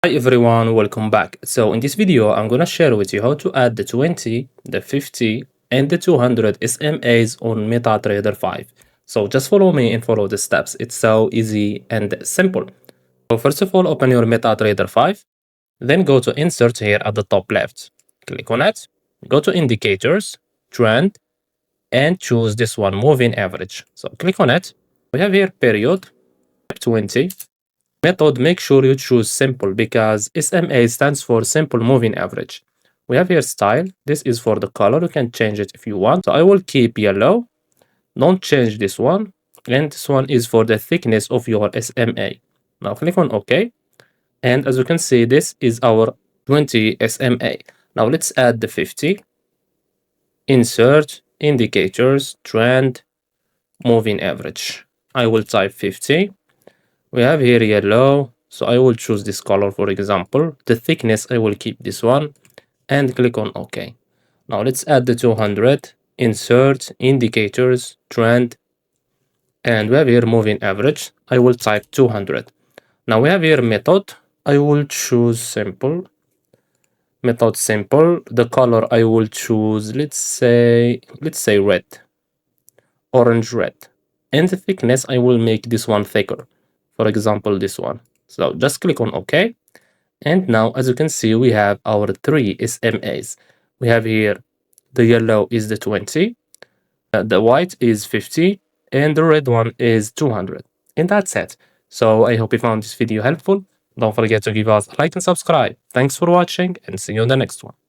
Hi everyone, welcome back. So in this video, I'm gonna share with you how to add the 20, the 50, and the 200 SMAs on MetaTrader 5. So just follow me and follow the steps. It's so easy and simple. So first of all, open your MetaTrader 5, then go to Insert here at the top left. Click on it, go to Indicators, Trend, and choose this one, Moving Average. So click on it. We have here Period, 20. Method, make sure you choose simple because SMA stands for simple moving average. We have here style. This is for the color. You can change it if you want. So I will keep yellow. Don't change this one. And this one is for the thickness of your SMA. Now click on OK. And as you can see, this is our 20 SMA. Now let's add the 50. Insert, indicators, trend, moving average. I will type 50. We have here yellow, so I will choose this color for example. The thickness, I will keep this one and click on OK. Now let's add the 200, insert, indicators, trend, and we have here moving average. I will type 200. Now we have here method. I will choose simple. Method simple. The color I will choose, let's say red, orange red. And the thickness, I will make this one thicker. For example, this one. So just click on OK. And now, as you can see, we have our three SMAs. We have here the yellow is the 20, the white is 50, and the red one is 200. And that's it. So I hope you found this video helpful. Don't forget to give us a like and subscribe. Thanks for watching and see you on the next one.